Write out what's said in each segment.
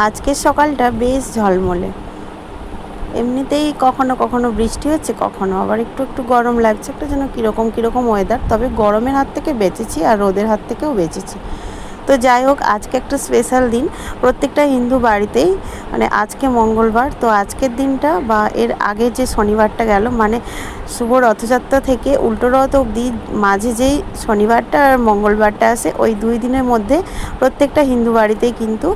আজকের সকালটা বেশ ঝলমলে। এমনিতেই কখনো কখনো বৃষ্টি হচ্ছে, কখনো আবার একটু একটু গরম লাগছে, একটা যেন কীরকম ওয়েদার। তবে গরমের হাত থেকে বেঁচেছি আর রোদের হাত থেকেও বেঁচেছি। তো যাই হোক, আজকে একটা স্পেশাল দিন প্রত্যেকটা হিন্দু বাড়িতেই। মানে আজকে মঙ্গলবার, তো আজকের দিনটা বা এর আগে যে শনিবারটা গেল, মানে শুভ রথযাত্রা থেকে উল্টো রথ অবধি মাঝে যেই শনিবারটা আর মঙ্গলবারটা আসে, ওই 2 দিনের মধ্যে প্রত্যেকটা হিন্দু বাড়িতেই কিন্তু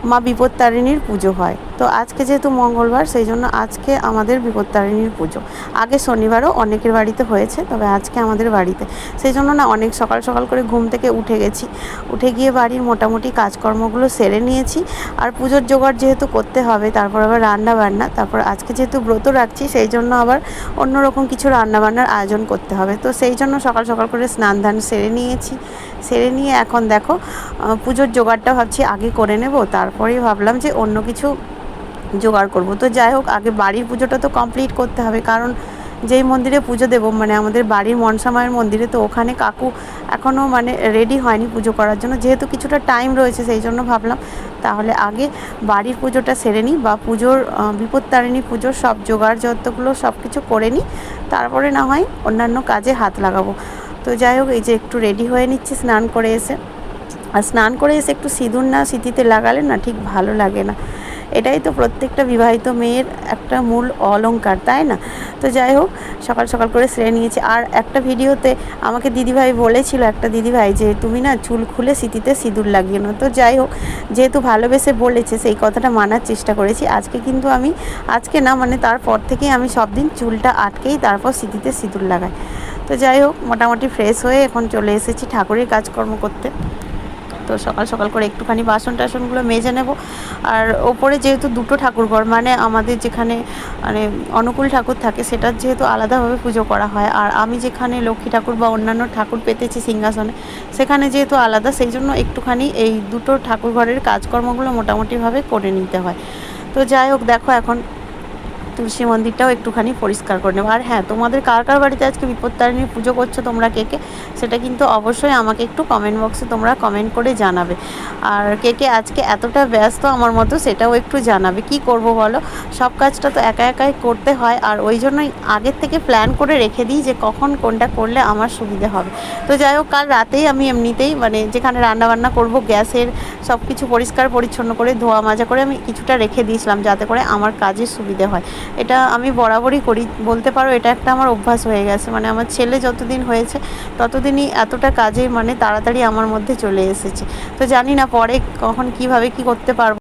মা বিপত্তারিণীর পুজো হয়। তো আজকে যেহেতু মঙ্গলবার, সেই জন্য আজকে আমাদের বিপত্তারিণীর পুজো। আগে শনিবারও অনেকের বাড়িতে হয়েছে, তবে আজকে আমাদের বাড়িতে। সেই জন্য না অনেক সকাল সকাল করে ঘুম থেকে উঠে গেছি। উঠে গিয়ে বাড়ির মোটামুটি কাজকর্মগুলো সেরে নিয়েছি। আর পুজোর জোগাড় যেহেতু করতে হবে, তারপর আবার রান্না বান্না, তারপর আজকে যেহেতু ব্রত রাখছি, সেই জন্য আবার অন্যরকম কিছু রান্নাবান্নার আয়োজন করতে হবে। তো সেই জন্য সকাল সকাল করে স্নান ধান সেরে নিয়েছি। সেরে নিয়ে এখন দেখো পুজোর জোগাড়টা ভাবছি আগে করে নেব, তারপরেই ভাবলাম যে অন্য কিছু জোগাড় করব। তো যাই হোক, আগে বাড়ির পুজোটা তো কমপ্লিট করতে হবে, কারণ যেই মন্দিরে পুজো দেবো, মানে আমাদের বাড়ির মনসা মায়ের মন্দিরে, তো ওখানে কাকু এখনও মানে রেডি হয়নি পুজো করার জন্য। যেহেতু কিছুটা টাইম রয়েছে, সেই জন্য ভাবলাম তাহলে আগে বাড়ির পুজোটা সেরে নিই, বা পুজোর বিপত্তারিণী পুজোর সব জোগাড় যতগুলো সব কিছু করে নিই, তারপরে না হয় অন্যান্য কাজে হাত লাগাবো। তো যাই হোক, এই যে একটু রেডি হয়ে নিচ্ছি স্নান করে এসে। আর স্নান করে এসে একটু সিঁদুর না সিঁথিতে লাগালে না ঠিক ভালো লাগে না। এটাই তো প্রত্যেকটা বিবাহিত মেয়ের একটা মূল অলংকার, তাই না? তো যাই হোক, সকাল সকাল করে সেরে নিয়েছি। আর একটা ভিডিওতে আমাকে দিদিভাই বলেছিল, একটা দিদিভাই, যে তুমি না চুল খুলে সিঁথিতে সিঁদুর লাগিয়ে নাও। তো যাই হোক, যেহেতু ভালোবেসে বলেছে, সেই কথাটা মানার চেষ্টা করেছি। আজকে কিন্তু আমি, আজকে না মানে তারপর থেকেই আমি সব দিন চুলটা আটকেই তারপর সিঁথিতে সিঁদুর লাগাই। তো যাই হোক, মোটামুটি ফ্রেশ হয়ে এখন চলে এসেছি ঠাকুরের কাজকর্ম করতে। তো সকাল সকাল করে একটুখানি বাসন টাসনগুলো মেজে নেব। আর ওপরে যেহেতু দুটো ঠাকুরঘর, মানে আমাদের যেখানে মানে অনুকূল ঠাকুর থাকে, সেটার যেহেতু আলাদাভাবে পুজো করা হয়, আর আমি যেখানে লক্ষ্মী ঠাকুর বা অন্যান্য ঠাকুর পেতেছি সিংহাসনে, সেখানে যেহেতু আলাদা, সেই জন্য একটুখানি এই দুটো ঠাকুরঘরের কাজকর্মগুলো মোটামুটিভাবে করে নিতে হয়। তো যাই হোক, দেখো এখন তুলসী মন্দিরটাও একটুখানি পরিষ্কার করে নেবো। আর হ্যাঁ, তোমাদের কার কার বাড়িতে আজকে বিপত্তারিণীর পুজো করছো তোমরা কে কে, সেটা কিন্তু অবশ্যই আমাকে একটু কমেন্ট বক্সে তোমরা কমেন্ট করে জানাবে। আর কে কে আজকে এতটা ব্যস্ত আমার মতো, সেটাও একটু জানাবে। কি করব বলো, সব কাজটা তো একা একাই করতে হয়, আর ওই জন্যই আগের থেকে প্ল্যান করে রেখে দিই যে কখন কোনটা করলে আমার সুবিধে হবে। তো যাই হোক, কাল রাতেই আমি এমনিতেই মানে যেখানে রান্নাবান্না করব, গ্যাসের সব কিছু পরিষ্কার পরিচ্ছন্ন করে ধোয়া মাজা করে আমি কিছুটা রেখে দিয়েছিলাম, যাতে করে আমার কাজের সুবিধে হয়। এটা আমি বরাবরই করি, বলতে পারো এটা একটা আমার অভ্যাস হয়ে গেছে। মানে আমার ছেলে যতদিন হয়েছে ততদিনই এতটা কাজে মানে তাড়াতাড়ি আমার মধ্যে চলে এসেছে। তো জানি না পরে কখন কিভাবে কি করতে পারবো।